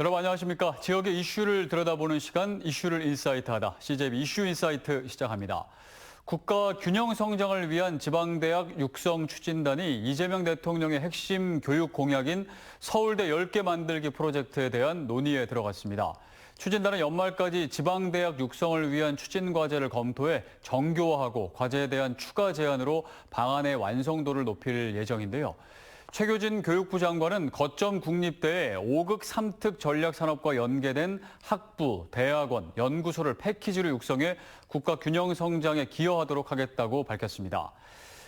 여러분 안녕하십니까? 지역의 이슈를 들여다보는 시간 이슈를 인사이트하다. CJB 이슈 인사이트 시작합니다. 국가 균형 성장을 위한 지방대학 육성 추진단이 이재명 대통령의 핵심 교육 공약인 서울대 10개 만들기 프로젝트에 대한 논의에 들어갔습니다. 추진단은 연말까지 지방대학 육성을 위한 추진 과제를 검토해 정교화하고 과제에 대한 추가 제안으로 방안의 완성도를 높일 예정인데요. 최교진 교육부 장관은 거점 국립대에 5극 3특 전략산업과 연계된 학부, 대학원, 연구소를 패키지로 육성해 국가 균형 성장에 기여하도록 하겠다고 밝혔습니다.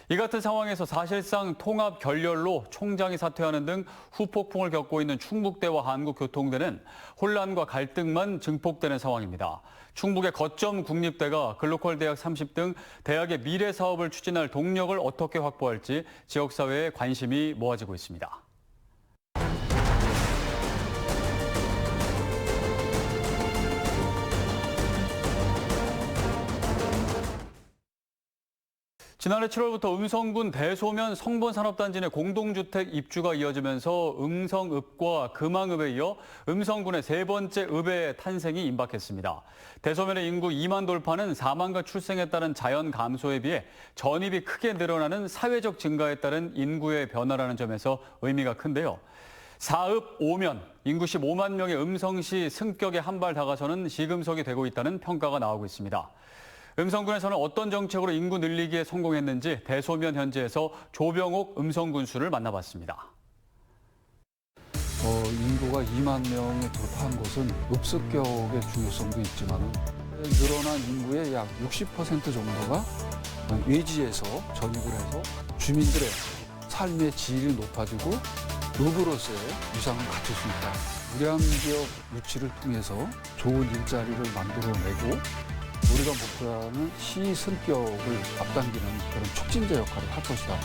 이 같은 상황에서 사실상 통합 결렬로 총장이 사퇴하는 등 후폭풍을 겪고 있는 충북대와 한국교통대는 혼란과 갈등만 증폭되는 상황입니다. 충북의 거점 국립대가 글로컬 대학 30 등 대학의 미래 사업을 추진할 동력을 어떻게 확보할지 지역사회에 관심이 모아지고 있습니다. 지난해 7월부터 음성군 대소면 성본산업단지 내 공동주택 입주가 이어지면서 음성읍과 금왕읍에 이어 음성군의 세 번째 읍의 탄생이 임박했습니다. 대소면의 인구 2만 돌파는 4만가 출생에 따른 자연 감소에 비해 전입이 크게 늘어나는 사회적 증가에 따른 인구의 변화라는 점에서 의미가 큰데요. 4읍 5면, 인구 15만 명의 음성시 승격에 한 발 다가서는 시금석이 되고 있다는 평가가 나오고 있습니다. 음성군에서는 어떤 정책으로 인구 늘리기에 성공했는지 대소면 현지에서 조병옥 음성군수를 만나봤습니다. 인구가 2만 명에 돌파한 것은 읍습격의 중요성도 있지만 늘어난 인구의 약 60% 정도가 외지에서 전입을 해서 주민들의 삶의 질이 높아지고 읍으로서의 위상을 갖출 수 있다. 우량기업 유치를 통해서 좋은 일자리를 만들어내고 우리가 목표하는 시승격을 앞당기는 그런 촉진제 역할을 할 것이다.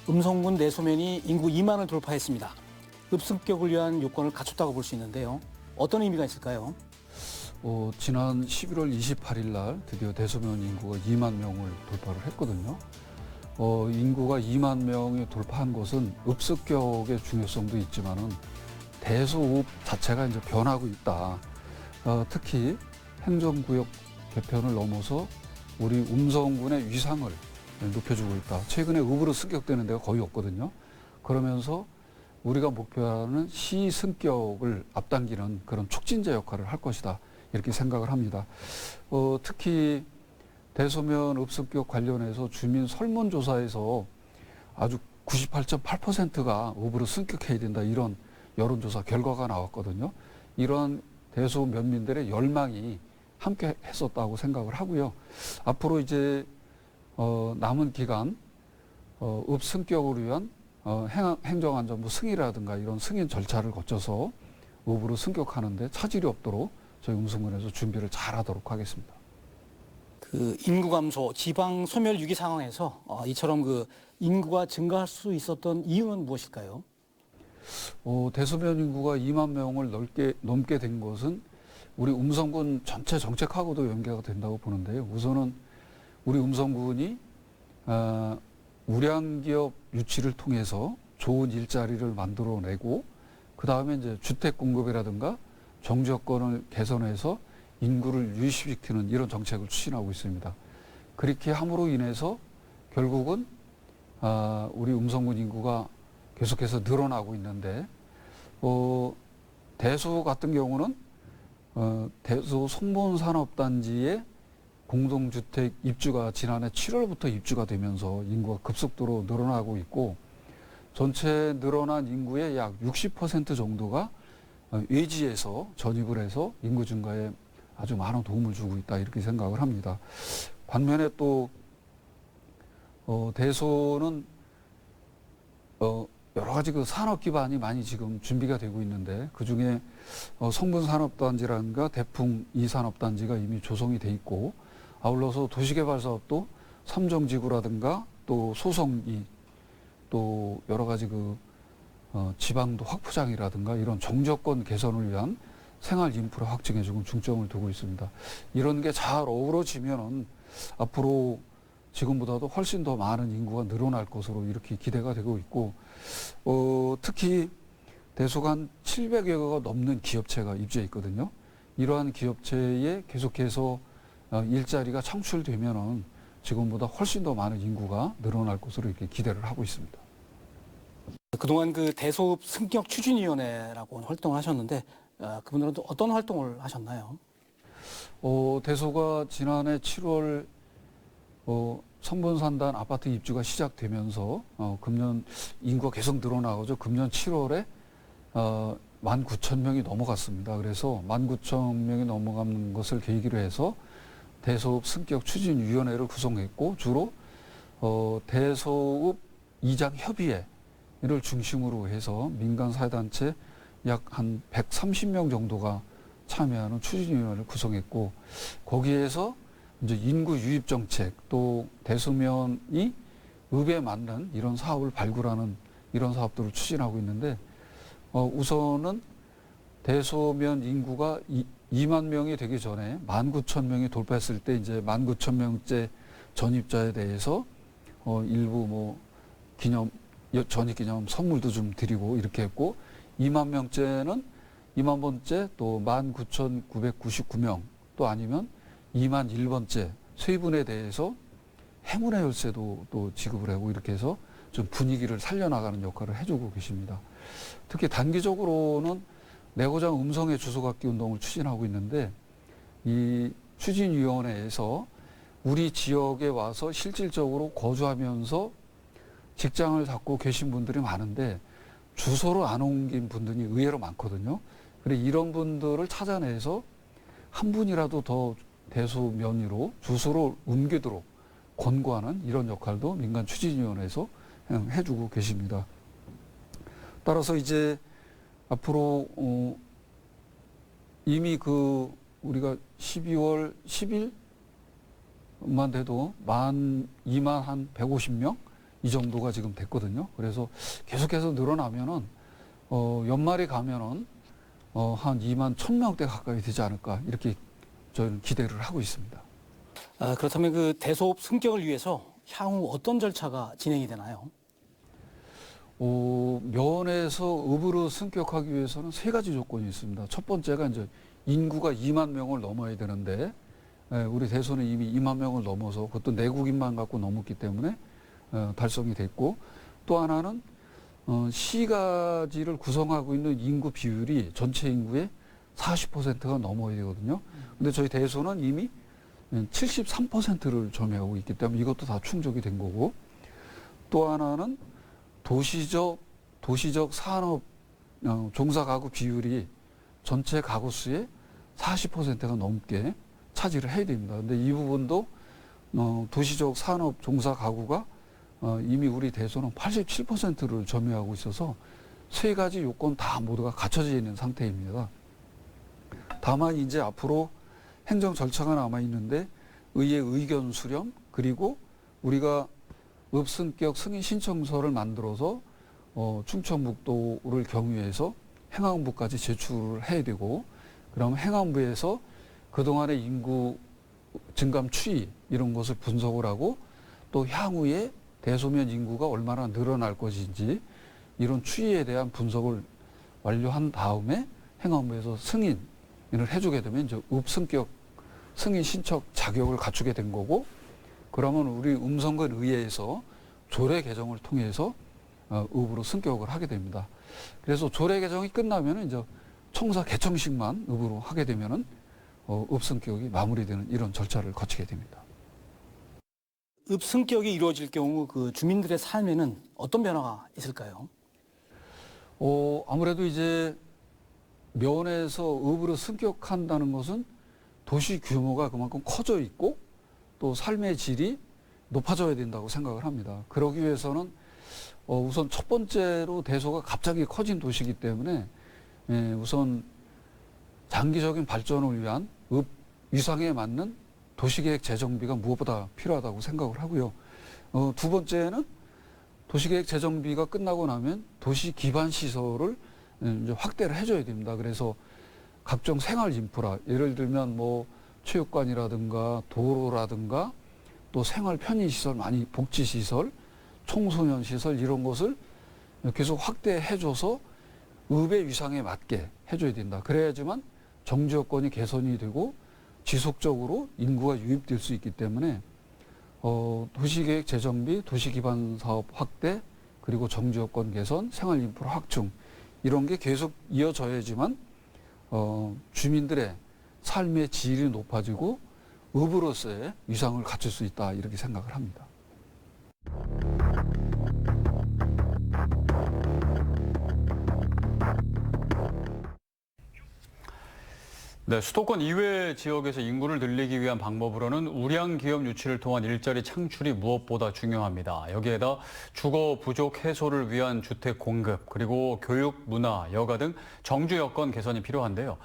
음성군 내소면이 인구 2만을 돌파했습니다. 읍승격을 위한 요건을 갖췄다고 볼 수 있는데요. 어떤 의미가 있을까요? 지난 11월 28일 날 드디어 대소면 인구가 2만 명을 돌파를 했거든요. 인구가 2만 명이 돌파한 것은 읍승격의 중요성도 있지만은 대소읍 자체가 이제 변하고 있다. 특히 행정구역 개편을 넘어서 우리 음성군의 위상을 높여주고 있다. 최근에 읍으로 승격되는 데가 거의 없거든요. 그러면서 우리가 목표하는 시승격을 앞당기는 그런 촉진제 역할을 할 것이다. 이렇게 생각을 합니다. 특히 대소면 읍승격 관련해서 주민 설문조사에서 아주 98.8%가 읍으로 승격해야 된다. 이런 여론조사 결과가 나왔거든요. 이런 대소 면민들의 열망이 함께 했었다고 생각을 하고요. 앞으로 이제 남은 기간 읍승격을 위한 행정안전부 승인이라든가 이런 승인 절차를 거쳐서 읍으로 승격하는데 차질이 없도록 저희 음성군에서 준비를 잘하도록 하겠습니다. 그 인구 감소, 지방 소멸 위기 상황에서 이처럼 그 인구가 증가할 수 있었던 이유는 무엇일까요? 대소면 인구가 2만 명을 넘게 된 것은 우리 음성군 전체 정책하고도 연계가 된다고 보는데요. 우선은 우리 음성군이 우량기업 유치를 통해서 좋은 일자리를 만들어내고 그 다음에 이제 주택 공급이라든가 정치여건을 개선해서 인구를 유입시키는 이런 정책을 추진하고 있습니다. 그렇게 함으로 인해서 결국은 우리 음성군 인구가 계속해서 늘어나고 있는데 대소 같은 경우는 대소 성본산업단지의 공동주택 입주가 지난해 7월부터 입주가 되면서 인구가 급속도로 늘어나고 있고 전체 늘어난 인구의 약 60% 정도가 외지에서 전입을 해서 인구 증가에 아주 많은 도움을 주고 있다 이렇게 생각을 합니다. 반면에 또 대소는 여러 가지 그 산업 기반이 많이 지금 준비가 되고 있는데 그중에 성분산업단지라든가 대풍 2산업단지가 이미 조성이 돼 있고 아울러서 도시개발 사업도 삼정지구라든가 또 소성이 또 여러 가지 그 지방도 확포장이라든가 이런 정적권 개선을 위한 생활 인프라 확증에 조금 중점을 두고 있습니다. 이런 게 잘 어우러지면은 앞으로 지금보다도 훨씬 더 많은 인구가 늘어날 것으로 이렇게 기대가 되고 있고, 특히 대소가 한 700여 개가 넘는 기업체가 입주해 있거든요. 이러한 기업체에 계속해서 일자리가 창출되면은 지금보다 훨씬 더 많은 인구가 늘어날 것으로 이렇게 기대를 하고 있습니다. 그동안 그 대소읍 승격 추진위원회라고 활동을 하셨는데 그분들은 또 어떤 활동을 하셨나요? 대소가 지난해 7월 성분산단 아파트 입주가 시작되면서 금년 인구가 계속 늘어나가죠. 금년 7월에 19,000명이 넘어갔습니다. 그래서 19,000명이 넘어가는 것을 계기로 해서 대소읍 승격 추진위원회를 구성했고 주로 대소읍 이장협의회를 중심으로 해서 민간 사회단체 약 한 130명 정도가 참여하는 추진위원회를 구성했고 거기에서 이제 인구 유입 정책 또 대소면이 읍에 맞는 이런 사업을 발굴하는 이런 사업들을 추진하고 있는데 우선은 대소면 인구가 2만 명이 되기 전에 19,000명이 돌파했을 때 이제 19,000명째 전입자에 대해서 일부 뭐 전입 기념 선물도 좀 드리고 이렇게 했고 2만 명째는 2만 번째 또 19,999명 또 아니면 2만 1번째 세분에 대해서 행운의 열쇠도 또 지급을 하고 이렇게 해서 좀 분위기를 살려나가는 역할을 해주고 계십니다. 특히 단기적으로는 내고장 음성의 주소받기 운동을 추진하고 있는데 이 추진위원회에서 우리 지역에 와서 실질적으로 거주하면서 직장을 잡고 계신 분들이 많은데 주소로 안 옮긴 분들이 의외로 많거든요. 그래 이런 분들을 찾아내서 한 분이라도 더 대소 면의로 주소로 옮기도록 권고하는 이런 역할도 민간 추진위원회에서 해주고 계십니다. 따라서 이제 앞으로 이미 우리가 12월 10일만 돼도 2만 한 150명 이 정도가 지금 됐거든요. 그래서 계속해서 늘어나면은 연말에 가면은 한 2만 1,000명대 가까이 되지 않을까 이렇게 저희는 기대를 하고 있습니다. 그렇다면 그 대소읍 승격을 위해서 향후 어떤 절차가 진행이 되나요? 면에서 읍으로 승격하기 위해서는 세 가지 조건이 있습니다. 첫 번째가 이제 인구가 2만 명을 넘어야 되는데 우리 대소는 이미 2만 명을 넘어서 그것도 내국인만 갖고 넘었기 때문에 달성이 됐고 또 하나는 시가지를 구성하고 있는 인구 비율이 전체 인구의 40%가 넘어야 되거든요. 근데 저희 대소는 이미 73%를 점유하고 있기 때문에 이것도 다 충족이 된 거고 또 하나는 도시적 산업 종사 가구 비율이 전체 가구 수의 40%가 넘게 차지를 해야 됩니다. 근데 이 부분도 도시적 산업 종사 가구가 이미 우리 대소는 87%를 점유하고 있어서 세 가지 요건 다 모두가 갖춰져 있는 상태입니다. 다만 이제 앞으로 행정 절차가 남아 있는데 의회 의견 수렴 그리고 우리가 읍승격 승인 신청서를 만들어서 충청북도를 경유해서 행안부까지 제출을 해야 되고 그럼 행안부에서 그동안의 인구 증감 추이 이런 것을 분석을 하고 또 향후에 대소면 인구가 얼마나 늘어날 것인지 이런 추이에 대한 분석을 완료한 다음에 행안부에서 승인을 해주게 되면 이제 읍승격 승인 신청 자격을 갖추게 된 거고 그러면 우리 음성군 의회에서 조례 개정을 통해서 읍으로 승격을 하게 됩니다. 그래서 조례 개정이 끝나면 이제 청사 개청식만 읍으로 하게 되면은 읍승격이 마무리되는 이런 절차를 거치게 됩니다. 읍승격이 이루어질 경우 그 주민들의 삶에는 어떤 변화가 있을까요? 아무래도 이제 면에서 읍으로 승격한다는 것은 도시 규모가 그만큼 커져 있고 또 삶의 질이 높아져야 된다고 생각을 합니다. 그러기 위해서는 우선 첫 번째로 대소가 갑자기 커진 도시이기 때문에 우선 장기적인 발전을 위한 읍 위상에 맞는 도시계획 재정비가 무엇보다 필요하다고 생각을 하고요. 두 번째는 도시계획 재정비가 끝나고 나면 도시 기반 시설을 이제 확대를 해줘야 됩니다. 그래서 각종 생활 인프라, 예를 들면 뭐 체육관이라든가 도로라든가 또 생활 편의 시설, 많이 복지 시설, 청소년 시설 이런 것을 계속 확대해줘서 읍의 위상에 맞게 해줘야 된다. 그래야지만 정주 여건이 개선이 되고 지속적으로 인구가 유입될 수 있기 때문에 도시계획 재정비, 도시기반 사업 확대, 그리고 정주 여건 개선, 생활인프라 확충 이런 게 계속 이어져야지만 주민들의 삶의 질이 높아지고 읍으로서의 위상을 갖출 수 있다 이렇게 생각을 합니다. 네, 수도권 이외 지역에서 인구를 늘리기 위한 방법으로는 우량 기업 유치를 통한 일자리 창출이 무엇보다 중요합니다. 여기에다 주거 부족 해소를 위한 주택 공급, 그리고 교육, 문화, 여가 등 정주 여건 개선이 필요한데요.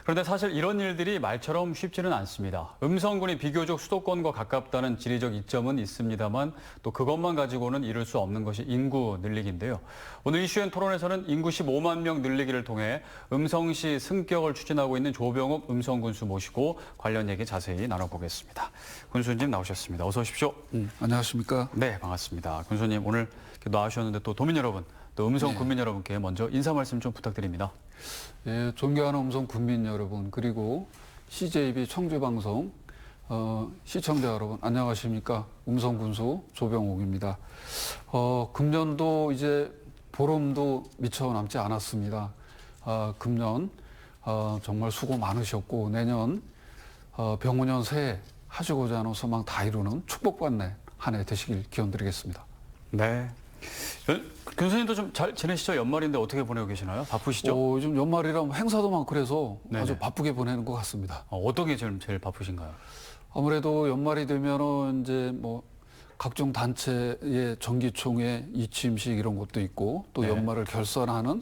그런데 사실 이런 일들이 말처럼 쉽지는 않습니다. 음성군이 비교적 수도권과 가깝다는 지리적 이점은 있습니다만 또 그것만 가지고는 이룰 수 없는 것이 인구 늘리기인데요. 오늘 이슈엔 토론에서는 인구 15만 명 늘리기를 통해 음성시 승격을 추진하고 있는 조병욱 음성군수 모시고 관련 얘기 자세히 나눠보겠습니다. 군수님 나오셨습니다. 어서 오십시오. 안녕하십니까? 네, 반갑습니다. 군수님 오늘 이렇게 나와주셨는데 또 도민 여러분, 또 음성 군민 여러분께 먼저 인사 말씀 좀 부탁드립니다. 예, 존경하는 음성 군민 여러분, 그리고 CJB 청주방송 시청자 여러분, 안녕하십니까? 음성 군수 조병옥입니다. 금년도 이제 보름도 미처 남지 않았습니다. 금년 정말 수고 많으셨고 내년 병원년 새해 하시고자 하는 소망 다 이루는 축복받는 한 해 되시길 기원드리겠습니다. 네. 교수님도 좀 잘 지내시죠? 연말인데 어떻게 보내고 계시나요? 바쁘시죠? 요즘 연말이라 행사도 많고 그래서 네네. 아주 바쁘게 보내는 것 같습니다. 어떤 게 제일 바쁘신가요? 아무래도 연말이 되면은 이제 뭐 각종 단체의 정기총회 이취임식 이런 것도 있고 또 네. 연말을 결산하는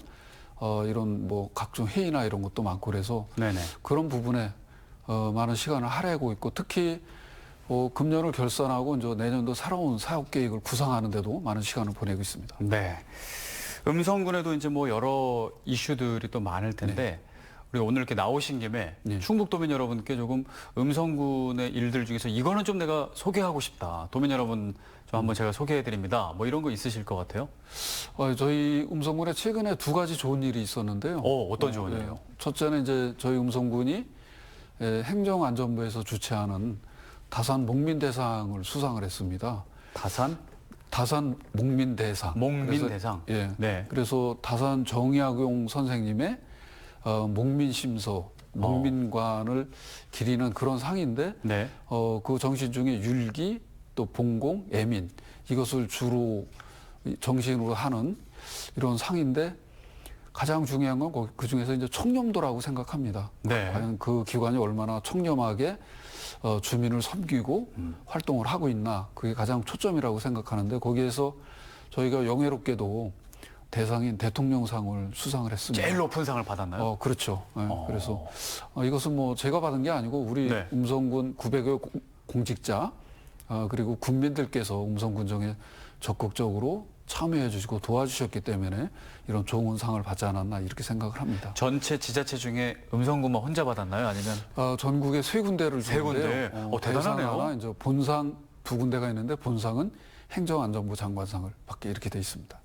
이런 뭐 각종 회의나 이런 것도 많고 그래서 네네. 그런 부분에 많은 시간을 할애하고 있고 특히 금년을 결산하고 이제 내년도 새로운 사업 계획을 구상하는데도 많은 시간을 보내고 있습니다. 네. 음성군에도 이제 뭐 여러 이슈들이 또 많을 텐데 우리 오늘 이렇게 나오신 김에 네. 충북도민 여러분께 조금 음성군의 일들 중에서 이거는 좀 내가 소개하고 싶다. 도민 여러분 좀 한번 제가 소개해드립니다. 뭐 이런 거 있으실 것 같아요? 저희 음성군에 최근에 두 가지 좋은 일이 있었는데요. 어떤 좋은 일이요? 첫째는 이제 저희 음성군이 행정안전부에서 주최하는 다산 목민대상을 수상을 했습니다. 다산 목민대상. 목민대상. 예. 네. 그래서 다산 정약용 선생님의 목민심서, 목민관을 기리는 그런 상인데, 네. 그 정신 중에 율기, 또 봉공, 애민 이것을 주로 정신으로 하는 이런 상인데 가장 중요한 건 그 중에서 이제 청렴도라고 생각합니다. 네. 과연 그 기관이 얼마나 청렴하게 주민을 섬기고 활동을 하고 있나 그게 가장 초점이라고 생각하는데 거기에서 저희가 영예롭게도 대상인 대통령상을 수상을 했습니다. 제일 높은 상을 받았나요? 그렇죠. 네, 그래서 이것은 뭐 제가 받은 게 아니고 우리 네. 음성군 900여 공직자 그리고 군민들께서 음성군정에 적극적으로 참여해 주시고 도와주셨기 때문에 이런 좋은 상을 받지 않았나 이렇게 생각을 합니다. 전체 지자체 중에 음성군만 혼자 받았나요? 아니면? 전국에 세 군데를 세 군데? 주는데요. 대단하네요. 대상 하나, 이제 본상 두 군데가 있는데 본상은 행정안전부 장관상을 받게 이렇게 돼 있습니다.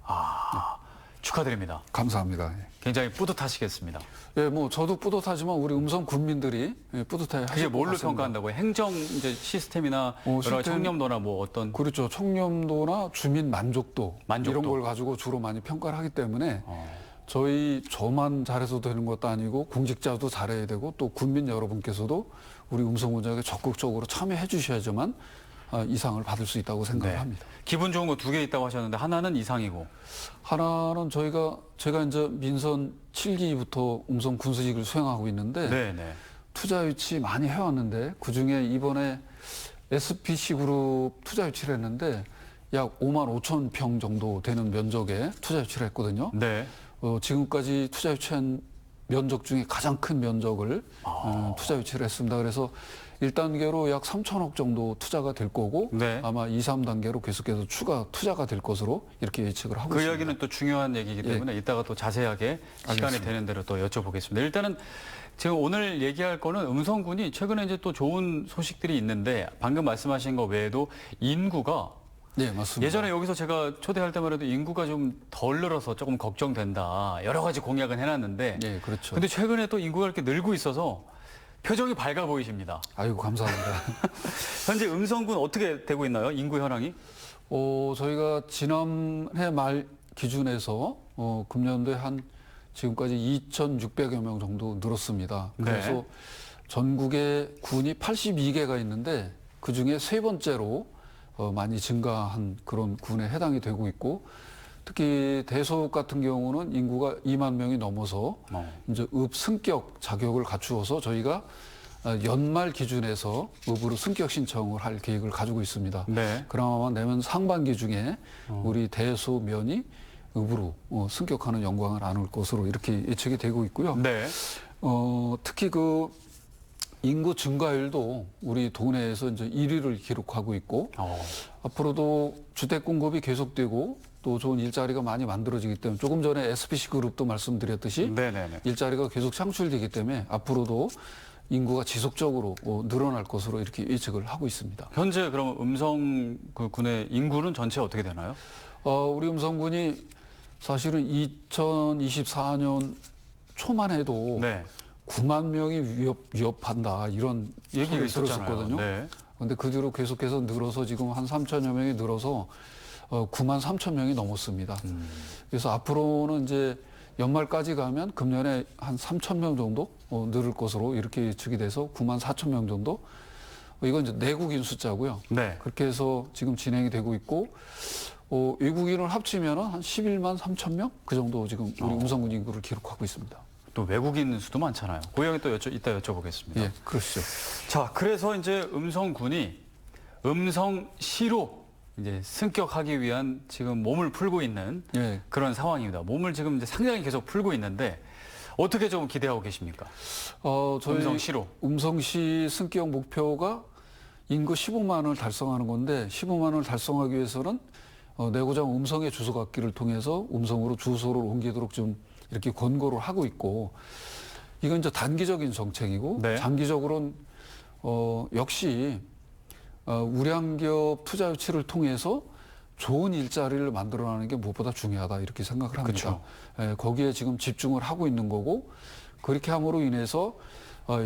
축하드립니다. 감사합니다. 굉장히 뿌듯하시겠습니다. 예, 뭐 저도 뿌듯하지만 우리 음성 군민들이 뿌듯해 그게 하실 것 뭘로 같습니다. 평가한다고요? 행정 이제 시스템이나 여러 가지 시스템, 청렴도나 뭐 어떤? 그렇죠. 청렴도나 주민 만족도, 만족도. 이런 걸 가지고 주로 많이 평가를 하기 때문에 저만 잘해서 되는 것도 아니고 공직자도 잘해야 되고 또 군민 여러분께서도 우리 음성군정에 적극적으로 참여해 주셔야지만 이상을 받을 수 있다고 생각을 네. 합니다. 기분 좋은 거 두 개 있다고 하셨는데 하나는 이상이고. 하나는 제가 이제 민선 7기부터 음성 군수직을 수행하고 있는데 네네. 투자 유치 많이 해왔는데 그중에 이번에 SPC 그룹 투자 유치를 했는데 약 5만 5천 평 정도 되는 면적에 투자 유치를 했거든요. 네. 지금까지 투자 유치한 면적 중에 가장 큰 면적을 투자 유치를 했습니다. 그래서 1단계로 약 3천억 정도 투자가 될 거고 네. 아마 2, 3단계로 계속해서 추가 투자가 될 것으로 이렇게 예측을 하고 그 있습니다. 이야기는 또 중요한 얘기이기 때문에 이따가 또 자세하게 시간이 알겠습니다. 되는 대로 또 여쭤보겠습니다. 일단은 지금 오늘 얘기할 거는 음성군이 최근에 이제 또 좋은 소식들이 있는데 방금 말씀하신 거 외에도 인구가 네, 맞습니다. 예전에 여기서 제가 초대할 때만 해도 인구가 좀 덜 늘어서 조금 걱정된다. 여러 가지 공약은 해놨는데. 네, 그렇죠. 근데 최근에 또 인구가 이렇게 늘고 있어서 표정이 밝아 보이십니다. 아이고, 감사합니다. 현재 음성군 어떻게 되고 있나요? 인구 현황이? 저희가 지난해 말 기준에서 금년도에 한 지금까지 2,600여 명 정도 늘었습니다. 네. 그래서 전국에 군이 82개가 있는데 그 중에 세 번째로 많이 증가한 그런 군에 해당이 되고 있고, 특히 대서읍 같은 경우는 인구가 2만 명이 넘어서 이제 읍 승격 자격을 갖추어서 저희가 연말 기준에서 읍으로 승격 신청을 할 계획을 가지고 있습니다. 네. 그나마 내년 상반기 중에 우리 대소면이 읍으로 승격하는 영광을 안을 것으로 이렇게 예측이 되고 있고요. 네. 특히 그 인구 증가율도 우리 동네에서 이제 1위를 기록하고 있고, 앞으로도 주택 공급이 계속되고 또 좋은 일자리가 많이 만들어지기 때문에, 조금 전에 SPC 그룹도 말씀드렸듯이 네네네. 일자리가 계속 창출되기 때문에 앞으로도 인구가 지속적으로 늘어날 것으로 이렇게 예측을 하고 있습니다. 현재 그럼 음성 그 군의 인구는 전체 어떻게 되나요? 우리 음성군이 사실은 2024년 초만 해도 네. 9만 명이 위협한다 이런 얘기가 소리를 있었잖아요. 들었었거든요. 네. 그런데 그 뒤로 계속해서 늘어서 지금 한 3천여 명이 늘어서 9만 3천 명이 넘었습니다. 그래서 앞으로는 이제 연말까지 가면 금년에 한 3천 명 정도 늘을 것으로 이렇게 예측이 돼서 9만 4천 명 정도. 이건 이제 내국인 숫자고요. 네. 그렇게 해서 지금 진행이 되고 있고, 외국인을 합치면 한 11만 3천 명? 그 정도 지금 우리 음성군 인구를 기록하고 있습니다. 또 외국인 수도 많잖아요. 그 이야기 또 이따 여쭤보겠습니다. 예, 그렇죠. 자, 그래서 이제 음성군이 음성시로 이제 승격하기 위한 지금 몸을 풀고 있는 예. 그런 상황입니다. 몸을 지금 이제 상당히 계속 풀고 있는데 어떻게 좀 기대하고 계십니까? 저희 음성시로. 음성시 승격 목표가 인구 15만을 달성하는 건데, 15만을 달성하기 위해서는 내구장 음성의 주소받기를 통해서 음성으로 주소를 옮기도록 좀 이렇게 권고를 하고 있고, 이건 이제 단기적인 정책이고, 네. 장기적으로는 역시 우량기업 투자 유치를 통해서 좋은 일자리를 만들어내는 게 무엇보다 중요하다 이렇게 생각을 합니다. 그렇죠. 거기에 지금 집중을 하고 있는 거고, 그렇게 함으로 인해서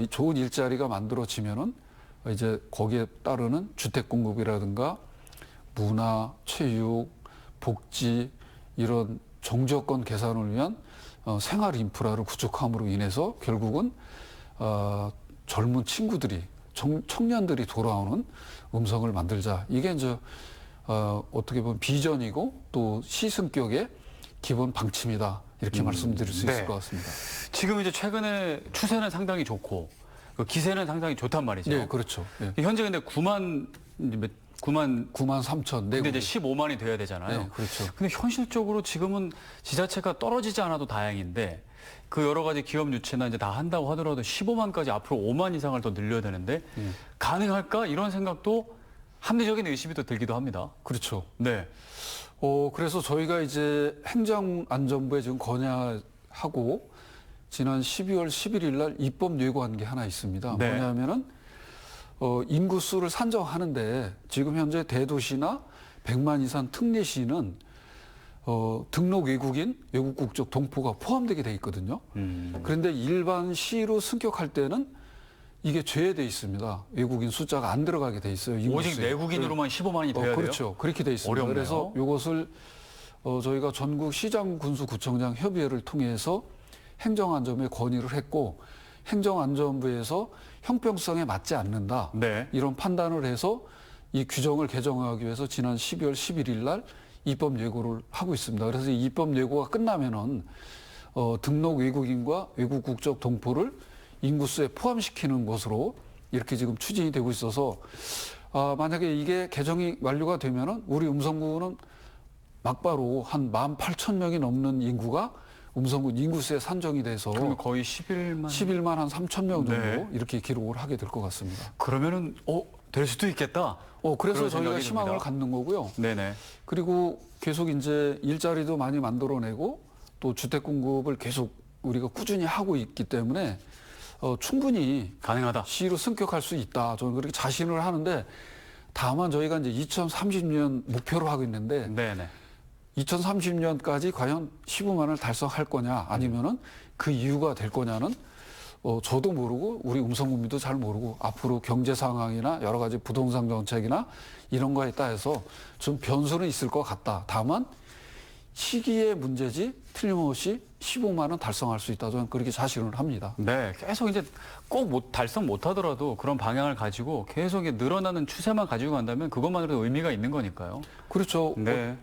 이 좋은 일자리가 만들어지면은 이제 거기에 따르는 주택 공급이라든가 문화, 체육, 복지 이런 정조건 개선을 위한 생활 인프라를 구축함으로 인해서 결국은 젊은 친구들이 청년들이 돌아오는 음성을 만들자. 이게 이제 어떻게 보면 비전이고 또 시승격의 기본 방침이다. 이렇게 말씀드릴 수 네. 있을 것 같습니다. 지금 이제 최근에 추세는 상당히 좋고 그 기세는 상당히 좋단 말이죠. 네, 그렇죠. 네. 현재 근데 9만 9만 3천. 근데 이제 15만이 돼야 되잖아요. 네, 그렇죠. 근데 현실적으로 지금은 지자체가 떨어지지 않아도 다행인데 그 여러 가지 기업 유치나 이제 다 한다고 하더라도 15만까지 앞으로 5만 이상을 더 늘려야 되는데 가능할까? 이런 생각도 합리적인 의심이 또 들기도 합니다. 그렇죠. 네. 그래서 저희가 이제 행정안전부에 지금 건의하고 지난 12월 11일 날 입법 예고한 게 하나 있습니다. 네. 뭐냐면은 인구수를 산정하는데 지금 현재 대도시나 100만 이상 특례시는 등록 외국인, 외국 국적 동포가 포함되게 돼 있거든요. 그런데 일반 시로 승격할 때는 이게 제외돼 있습니다. 외국인 숫자가 안 들어가게 돼 있어요. 오직 인구수에. 내국인으로만 15만이 돼야 돼요? 그렇죠. 그렇게 돼 있습니다. 어렵네요. 그래서 이것을 저희가 전국 시장 군수 구청장 협의회를 통해서 행정안전부에 건의를 했고, 행정안전부에서 형평성에 맞지 않는다. 네. 이런 판단을 해서 이 규정을 개정하기 위해서 지난 12월 11일 날 입법 예고를 하고 있습니다. 그래서 이 입법 예고가 끝나면은 등록 외국인과 외국 국적 동포를 인구수에 포함시키는 것으로 이렇게 지금 추진이 되고 있어서 만약에 이게 개정이 완료가 되면은 우리 음성군은 막바로 한 18,000명이 넘는 인구가 음성군 인구수에 산정이 돼서 그러면 거의 11만. 11만 한 3천 명 정도 네. 이렇게 기록을 하게 될 것 같습니다. 그러면은 될 수도 있겠다. 그래서 그런 저희가 생각이 희망을 듭니다. 갖는 거고요. 네네. 그리고 계속 이제 일자리도 많이 만들어내고 또 주택 공급을 계속 우리가 꾸준히 하고 있기 때문에 충분히 가능하다. 시로 승격할 수 있다. 저는 그렇게 자신을 하는데 다만 저희가 이제 2030년 목표로 하고 있는데 네네. 2030년까지 과연 15만 원을 달성할 거냐 아니면은 그 이유가 될 거냐는 저도 모르고 우리 음성군민도 잘 모르고 앞으로 경제 상황이나 여러 가지 부동산 정책이나 이런 거에 따라서 좀 변수는 있을 것 같다. 다만 시기의 문제지 틀림없이 15만 원 달성할 수 있다. 저는 그렇게 자신을 합니다. 네, 계속 이제 꼭 달성 못하더라도 그런 방향을 가지고 계속 늘어나는 추세만 가지고 간다면 그것만으로도 의미가 있는 거니까요. 그렇죠. 네.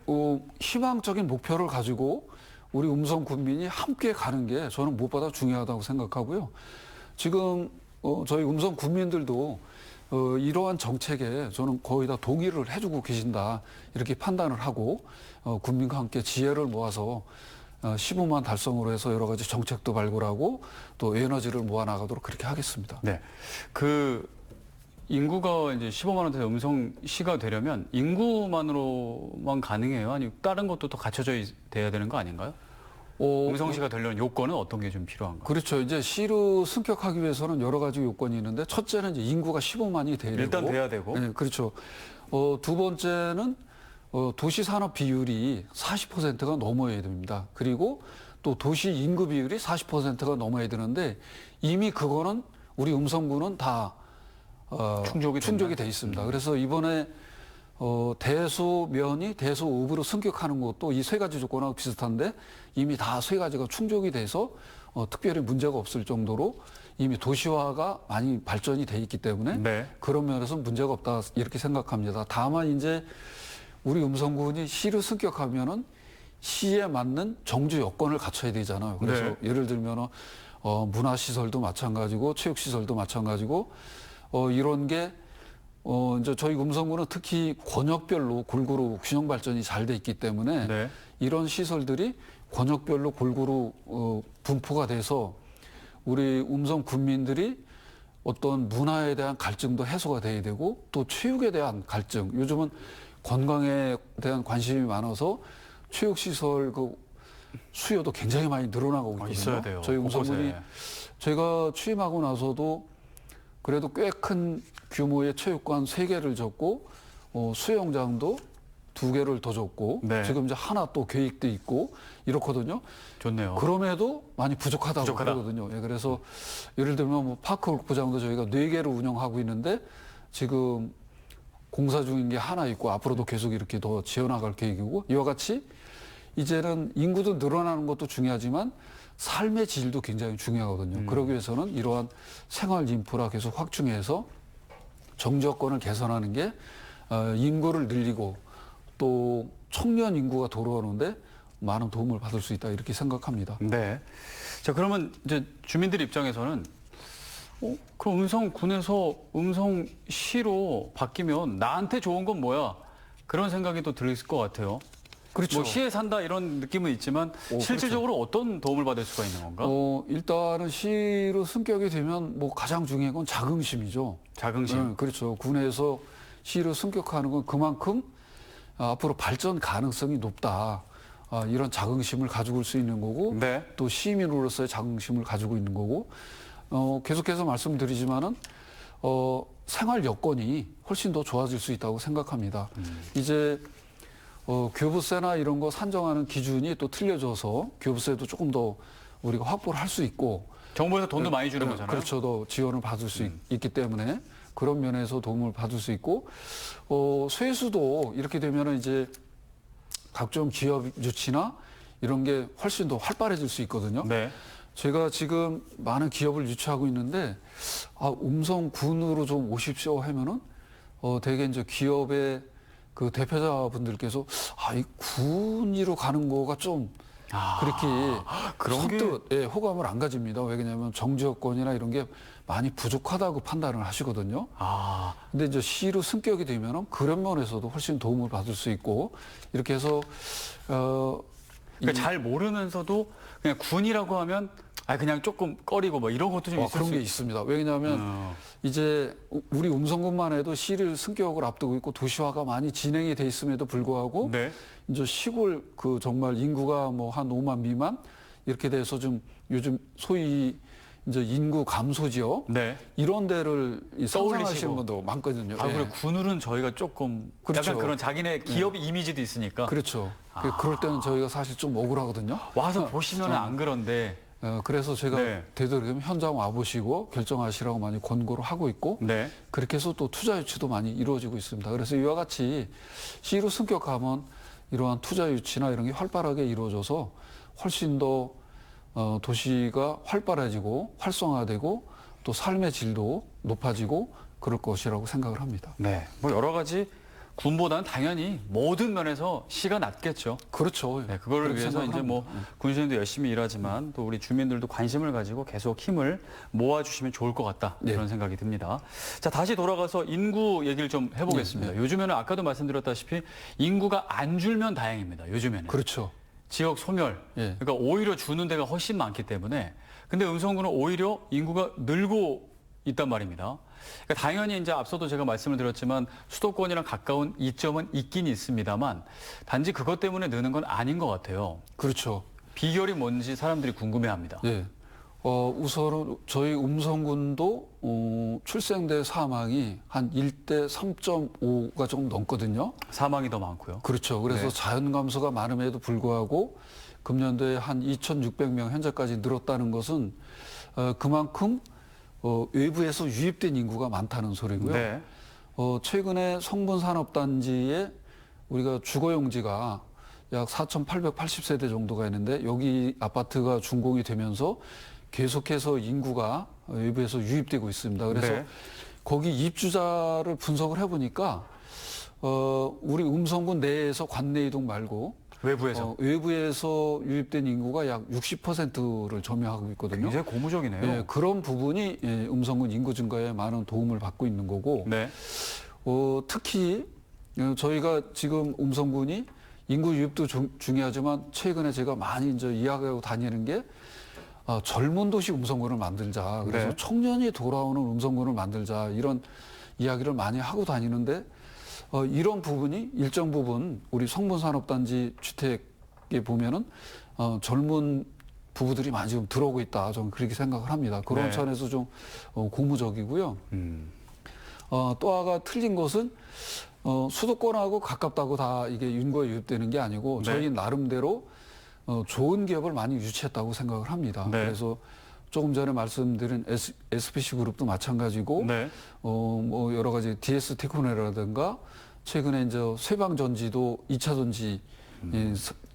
희망적인 목표를 가지고 우리 음성 군민이 함께 가는 게 저는 무엇보다 중요하다고 생각하고요. 지금 저희 음성 군민들도 이러한 정책에 저는 거의 다 동의를 해주고 계신다 이렇게 판단을 하고 군민과 함께 지혜를 모아서 15만 달성으로 해서 여러 가지 정책도 발굴하고 또 에너지를 모아나가도록 그렇게 하겠습니다. 네, 그 인구가 이제 15만 원대 음성시가 되려면 인구만으로만 가능해요? 아니면 다른 것도 더 갖춰져 돼야 되는 거 아닌가요? 음성시가 되려면 요건은 어떤 게 좀 필요한가요? 그렇죠. 이제 시로 승격하기 위해서는 여러 가지 요건이 있는데 첫째는 이제 인구가 15만이 돼야 되고 일단 돼야 되고. 네, 그렇죠. 두 번째는 도시 산업 비율이 40%가 넘어야 됩니다. 그리고 또 도시 인구 비율이 40%가 넘어야 되는데 이미 그거는 우리 음성군은 다 충족이 돼 있습니다. 그래서 이번에 대소면이 대소읍으로 승격하는 것도 이 세 가지 조건하고 비슷한데 이미 다 세 가지가 충족이 돼서 특별히 문제가 없을 정도로 이미 도시화가 많이 발전이 돼 있기 때문에 네. 그런 면에서 문제가 없다 이렇게 생각합니다. 다만 이제 우리 음성군이 시를 승격하면은 시에 맞는 정주 여건을 갖춰야 되잖아요. 그래서 네. 예를 들면 문화시설도 마찬가지고 체육시설도 마찬가지고 이런 게 이제 저희 음성군은 특히 권역별로 골고루 균형 발전이 잘 돼 있기 때문에 네. 이런 시설들이 권역별로 골고루 분포가 돼서 우리 음성 군민들이 어떤 문화에 대한 갈증도 해소가 돼야 되고 또 체육에 대한 갈증. 요즘은 건강에 대한 관심이 많아서 체육시설 그 수요도 굉장히 많이 늘어나고 있거든요. 있어야 돼요. 저희 음성군이 곳곳에. 제가 취임하고 나서도 그래도 꽤 큰 규모의 체육관 3개를 졌고 수영장도 2개를 더 줬고 네. 지금 이제 하나 또 계획도 있고 이렇거든요. 좋네요. 그럼에도 많이 부족하다고 부족하다. 그러거든요. 예, 그래서 예를 들면 뭐 파크 골프장도 저희가 4개를 운영하고 있는데 지금 공사 중인 게 하나 있고 앞으로도 계속 이렇게 더 지어나갈 계획이고 이와 같이 이제는 인구도 늘어나는 것도 중요하지만 삶의 질도 굉장히 중요하거든요. 그러기 위해서는 이러한 생활 인프라 계속 확충해서 정주여건을 개선하는 게 인구를 늘리고 또 청년 인구가 돌아오는데 많은 도움을 받을 수 있다 이렇게 생각합니다. 네. 자, 그러면 이제 주민들 입장에서는 그럼 음성군에서 음성시로 바뀌면 나한테 좋은 건 뭐야? 그런 생각이 또 들을 것 같아요. 그렇죠. 뭐 시에 산다 이런 느낌은 있지만 실질적으로 어떤 도움을 받을 수가 있는 건가? 일단은 시로 승격이 되면 뭐 가장 중요한 건 자긍심이죠. 자긍심. 네, 그렇죠. 군에서 시로 승격하는 건 그만큼 앞으로 발전 가능성이 높다. 이런 자긍심을 가지고 올 수 있는 거고 네. 또 시민으로서의 자긍심을 가지고 있는 거고 계속해서 말씀드리지만은 생활 여건이 훨씬 더 좋아질 수 있다고 생각합니다. 이제 교부세나 이런 거 산정하는 기준이 또 틀려져서 교부세도 조금 더 우리가 확보를 할 수 있고 정부에서 돈도 많이 주는 거잖아요. 그렇죠. 더 지원을 받을 수 있기 때문에 그런 면에서 도움을 받을 수 있고 세수도 이렇게 되면은 이제 각종 기업 유치나 이런 게 훨씬 더 활발해질 수 있거든요. 네. 제가 지금 많은 기업을 유치하고 있는데 음성군으로 좀 오십시오 하면은 되게 이제 기업의 그 대표자분들께서 이 군으로 가는 거가 좀 그렇게 그런 게- 선뜻 호감을 안 가집니다. 왜냐하면 정지여건이나 이런 게 많이 부족하다고 판단을 하시거든요. 근데 이제 시로 승격이 되면은 그런 면에서도 훨씬 도움을 받을 수 있고 이렇게 해서 그러니까 잘 모르면서도 그냥 군이라고 하면 그냥 조금 꺼리고 뭐 이런 것도 좀 있을 그런 수 게 있습니다. 왜냐하면 이제 우리 음성군만 해도 시를 승격을 앞두고 있고 도시화가 많이 진행이 돼 있음에도 불구하고 네. 이제 시골 그 정말 인구가 뭐 한 5만 미만 이렇게 돼서 좀 요즘 소위 이제 인구 감소 지역 네. 이런 데를 떠올리시고. 상상하시는 분도 많거든요. 아, 예. 그리고 군을은 저희가 조금 그렇죠. 약간 그런 자기네 기업 이미지도 있으니까 그렇죠. 그럴 때는 저희가 사실 좀 억울하거든요. 와서 보시면 안 그런데 그래서 제가 네. 되도록이면 현장 와보시고 결정하시라고 많이 권고를 하고 있고 네. 그렇게 해서 또 투자 유치도 많이 이루어지고 있습니다. 그래서 이와 같이 시로 승격하면 이러한 투자 유치나 이런 게 활발하게 이루어져서 훨씬 더 도시가 활발해지고 활성화되고 또 삶의 질도 높아지고 그럴 것이라고 생각을 합니다. 네. 뭐 여러 가지 군보다는 당연히 모든 면에서 시가 낮겠죠. 그렇죠. 네, 그거를 그렇게 위해서 이제 뭐 생각합니다. 군수님도 열심히 일하지만 또 우리 주민들도 관심을 가지고 계속 힘을 모아주시면 좋을 것 같다 네. 그런 생각이 듭니다. 자, 다시 돌아가서 인구 얘기를 좀 해보겠습니다. 요즘에는 아까도 말씀드렸다시피 인구가 안 줄면 다행입니다. 요즘에는 그렇죠. 지역 소멸, 예. 그러니까 오히려 주는 데가 훨씬 많기 때문에 근데 음성군은 오히려 인구가 늘고 있단 말입니다. 그러니까 당연히 이제 앞서도 제가 말씀을 드렸지만 수도권이랑 가까운 이점은 있긴 있습니다만 단지 그것 때문에 느는 건 아닌 것 같아요. 그렇죠. 비결이 비결이 뭔지 사람들이 궁금해합니다. 예. 우선은 저희 음성군도 출생대 사망이 한 1대 3.5가 좀 넘거든요. 사망이 더 많고요. 그렇죠. 그래서 네. 자연 감소가 많음에도 불구하고 금년도에 한 2,600명 현재까지 늘었다는 것은 그만큼 외부에서 유입된 인구가 많다는 소리고요. 네. 최근에 성분산업단지에 우리가 주거용지가 약 4,880세대 정도가 있는데 여기 아파트가 준공이 되면서 계속해서 인구가 외부에서 유입되고 있습니다. 그래서 네. 거기 입주자를 분석을 해보니까 우리 음성군 내에서 관내 이동 말고 외부에서 외부에서 유입된 인구가 약 60%를 점유하고 있거든요. 굉장히 고무적이네요. 예, 그런 부분이 음성군 인구 증가에 많은 도움을 받고 있는 거고 네. 특히 저희가 지금 음성군이 인구 유입도 중요하지만 최근에 제가 많이 이제 이야기하고 다니는 게 젊은 도시 음성군을 만들자. 그래서 네. 청년이 돌아오는 음성군을 만들자. 이런 이야기를 많이 하고 다니는데 이런 부분이 일정 부분 우리 성분산업단지 주택에 보면은 젊은 부부들이 많이 좀 들어오고 있다. 저는 그렇게 생각을 합니다. 그런 네. 차원에서 좀 고무적이고요. 또 하나 틀린 것은 수도권하고 가깝다고 다 이게 인구가 유입되는 게 아니고 네. 저희 나름대로 좋은 기업을 많이 유치했다고 생각을 합니다. 네. 그래서 조금 전에 말씀드린 SPC 그룹도 마찬가지고 네. 뭐 여러 가지 DS 테크노라든가 최근에 이제 쇠방전지도 2차 전지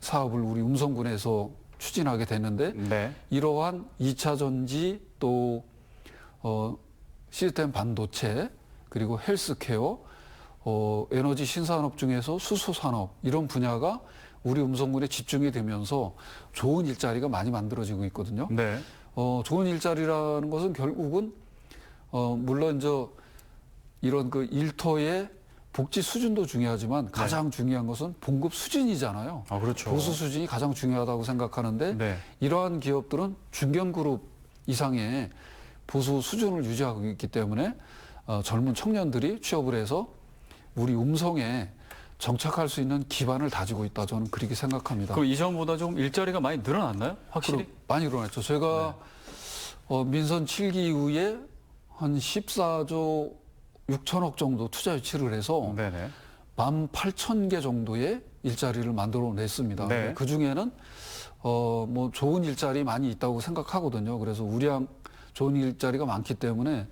사업을 우리 음성군에서 추진하게 됐는데 네. 이러한 2차 전지 또 시스템 반도체 그리고 헬스케어 에너지 신산업 중에서 수소산업 이런 분야가 우리 음성군에 집중이 되면서 좋은 일자리가 많이 만들어지고 있거든요. 네. 좋은 일자리라는 것은 결국은 물론 이런 그 일터의 복지 수준도 중요하지만 가장 중요한 것은 봉급 수준이잖아요. 아, 그렇죠. 보수 수준이 가장 중요하다고 생각하는데 네. 이러한 기업들은 중견그룹 이상의 보수 수준을 유지하고 있기 때문에 젊은 청년들이 취업을 해서 우리 음성에 정착할 수 있는 기반을 다지고 있다. 저는 그렇게 생각합니다. 그럼 이전보다 좀 일자리가 많이 늘어났나요? 확실히? 많이 일어났죠. 제가 민선 7기 이후에 한 14조 6천억 정도 투자 유치를 해서 네네. 18,000개 정도의 일자리를 만들어냈습니다. 네. 그 중에는 뭐 좋은 일자리 많이 있다고 생각하거든요. 그래서 우량 좋은 일자리가 많기 때문에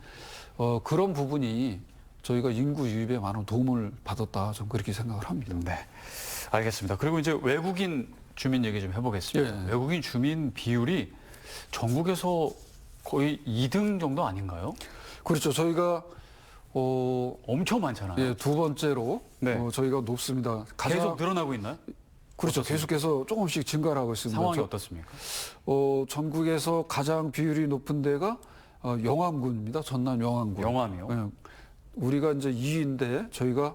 그런 부분이 저희가 인구 유입에 많은 도움을 받았다. 저는 그렇게 생각을 합니다. 네. 알겠습니다. 그리고 이제 외국인 주민 얘기 좀 해보겠습니다. 예. 외국인 주민 비율이 전국에서 거의 2등 정도 아닌가요? 그렇죠. 저희가 엄청 많잖아요. 예, 두 번째로 네. 저희가 높습니다. 계속 늘어나고 있나요? 그렇죠. 계속해서 조금씩 증가를 하고 있습니다. 상황이 어떻습니까? 전국에서 가장 비율이 높은 데가 영암군입니다. 전남 영암군. 영암이요? 예, 우리가 이제 2위인데 저희가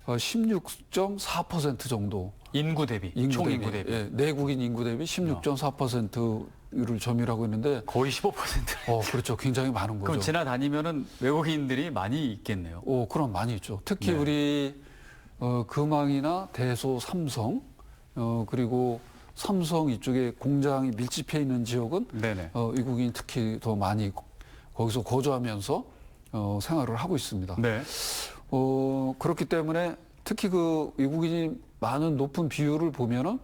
16.4% 정도 인구 대비, 총 인구 대비. 예, 내국인 인구 대비 16.4%를 점유하고 있는데 거의 15%. 그렇죠. 굉장히 많은 거죠. 그럼 지나다니면은 외국인들이 많이 있겠네요. 그럼 많이 있죠. 특히 네. 우리 금왕이나 대소, 삼성 그리고 삼성 이쪽에 공장이 밀집해 있는 지역은 네네. 외국인이 특히 더 많이 거기서 거주하면서 생활을 하고 있습니다. 네. 그렇기 때문에 특히 그 외국인이 많은 높은 비율을 보면은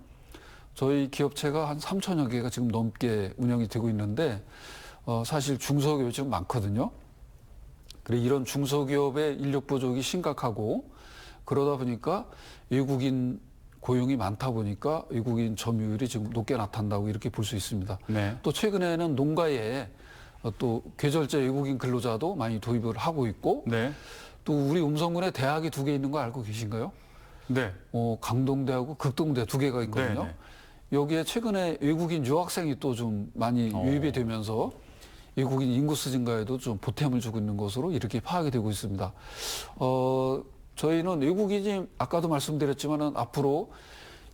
저희 기업체가 한 3천여 개가 지금 넘게 운영이 되고 있는데 사실 중소기업이 지금 많거든요. 그래 이런 중소기업의 인력 부족이 심각하고 그러다 보니까 외국인 고용이 많다 보니까 외국인 점유율이 지금 높게 나타난다고 이렇게 볼 수 있습니다. 네. 또 최근에는 농가에 또 계절제 외국인 근로자도 많이 도입을 하고 있고 네. 또 우리 음성군에 대학이 2개 있는 거 알고 계신가요? 네. 강동대하고 극동대 2개가 있거든요. 네, 네. 여기에 최근에 외국인 유학생이 또 좀 많이 유입이 되면서 외국인 인구수 증가에도 좀 보탬을 주고 있는 것으로 이렇게 파악이 되고 있습니다. 저희는 외국인이 아까도 말씀드렸지만은 앞으로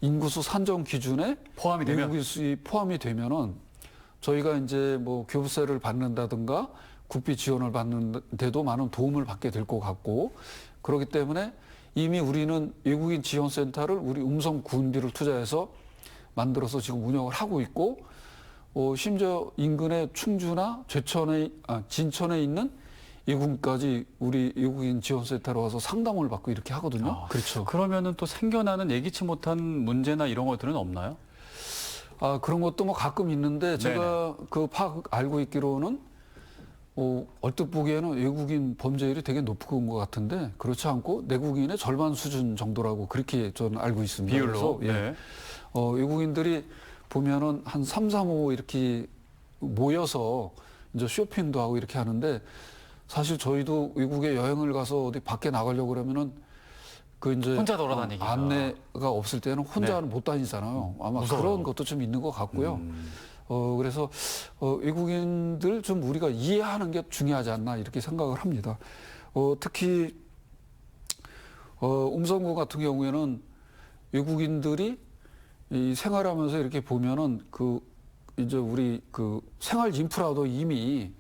인구수 산정 기준에 포함이 되면 외국인 수입 포함이 되면은 저희가 이제 뭐 교부세를 받는다든가 국비 지원을 받는데도 많은 도움을 받게 될 것 같고 그렇기 때문에 이미 우리는 외국인 지원센터를 우리 음성 군비를 투자해서 만들어서 지금 운영을 하고 있고 심지어 인근의 충주나 진천에 있는 외국인까지 우리 외국인 지원센터로 와서 상담을 받고 이렇게 하거든요. 그렇죠. 그러면은 또 생겨나는 예기치 못한 문제나 이런 것들은 없나요? 그런 것도 뭐 가끔 있는데 제가 그 알고 있기로는 얼뜻 보기에는 외국인 범죄율이 되게 높은 것 같은데 그렇지 않고 내국인의 절반 수준 정도라고 그렇게 저는 알고 있습니다. 비율로. 그래서 네. 외국인들이 보면은 한 3, 4, 5 이렇게 모여서 이제 쇼핑도 하고 이렇게 하는데 사실 저희도 외국에 여행을 가서 어디 밖에 나가려고 그러면은 그 이제 혼자 돌아다니기가. 안내가 없을 때는 혼자는 못 다니잖아요. 아마 무서워요. 그런 것도 좀 있는 것 같고요. 그래서 외국인들 좀 우리가 이해하는 게 중요하지 않나 이렇게 생각을 합니다. 특히 음성군 같은 경우에는 외국인들이 이 생활하면서 이렇게 보면은 이제 우리 생활 인프라도 이미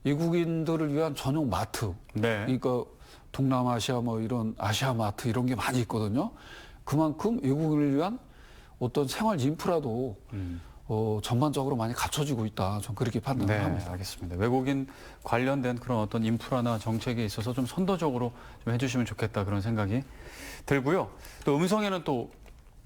외국인들을 위한 전용 마트, 네. 그러니까 동남아시아 뭐 이런 아시아 마트 이런 게 많이 있거든요. 그만큼 외국인을 위한 어떤 생활 인프라도 전반적으로 많이 갖춰지고 있다. 전 그렇게 판단을 네, 합니다. 알겠습니다. 외국인 관련된 그런 어떤 인프라나 정책에 있어서 좀 선도적으로 좀 해주시면 좋겠다 그런 생각이 들고요. 또 음성에는 또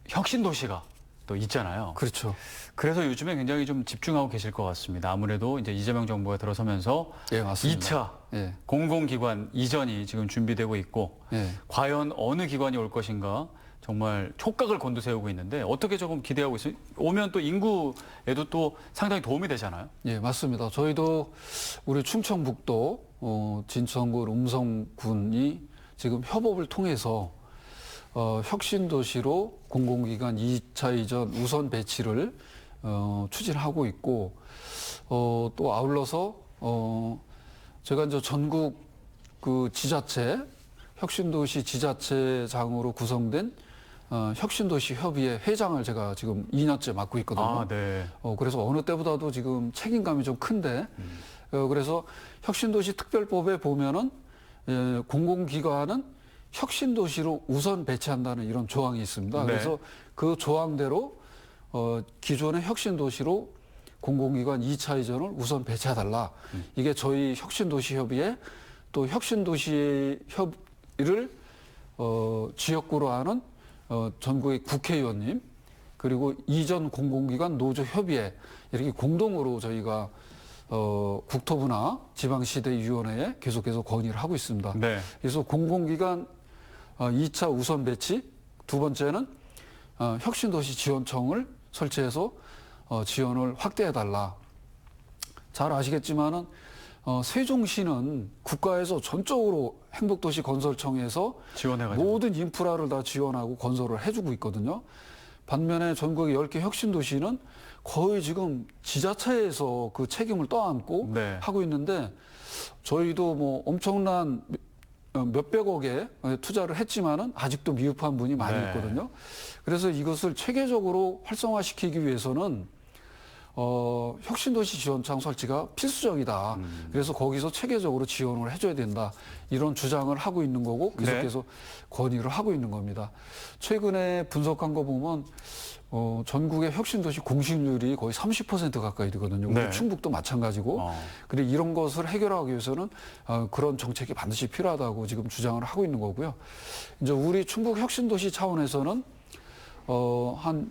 혁신 도시가 또 있잖아요. 그렇죠. 그래서 요즘에 굉장히 좀 집중하고 계실 것 같습니다. 아무래도 이제 이재명 정부가 들어서면서 예, 맞습니다. 2차 예. 공공기관 이전이 지금 준비되고 있고 예. 과연 어느 기관이 올 것인가 정말 촉각을 곤두세우고 있는데 어떻게 조금 기대하고 있어요? 오면 또 인구에도 또 상당히 도움이 되잖아요. 예, 맞습니다. 저희도 우리 충청북도 진천군 음성군이 지금 협업을 통해서 혁신도시로 공공기관 2차 이전 우선 배치를 추진하고 있고 또 아울러서 제가 이제 전국 그 지자체 혁신도시 지자체장으로 구성된 혁신도시 협의회 회장을 제가 지금 2년째 맡고 있거든요. 네. 그래서 어느 때보다도 지금 책임감이 좀 큰데 그래서 혁신도시 특별법에 보면은 공공기관은 혁신도시로 우선 배치한다는 이런 조항이 있습니다. 네. 그래서 그 조항대로 기존의 혁신도시로 공공기관 2차 이전을 우선 배치해달라. 이게 저희 혁신도시협의회 또 혁신도시 협의를 지역구로 하는 전국의 국회의원님 그리고 이전 공공기관 노조협의회 이렇게 공동으로 저희가 국토부나 지방시대위원회에 계속해서 건의를 하고 있습니다. 네. 그래서 공공기관 2차 우선 배치, 두 번째는 혁신도시 지원청을 설치해서 지원을 확대해달라. 잘 아시겠지만은 세종시는 국가에서 전적으로 행복도시 건설청에서 지원해가지고. 모든 인프라를 다 지원하고 건설을 해주고 있거든요. 반면에 전국의 10개 혁신도시는 거의 지금 지자체에서 그 책임을 떠안고 네. 하고 있는데 저희도 뭐 엄청난 몇백억에 투자를 했지만은 아직도 미흡한 분이 많이 네. 있거든요. 그래서 이것을 체계적으로 활성화시키기 위해서는 혁신도시 지원청 설치가 필수적이다. 그래서 거기서 체계적으로 지원을 해줘야 된다. 이런 주장을 하고 있는 거고 계속해서 건의를 하고 있는 겁니다. 최근에 분석한 거 보면 전국의 혁신도시 공실률이 거의 30% 가까이 되거든요. 네. 우리 충북도 마찬가지고. 그런데 이런 것을 해결하기 위해서는 그런 정책이 반드시 필요하다고 지금 주장을 하고 있는 거고요. 이제 우리 충북 혁신도시 차원에서는 한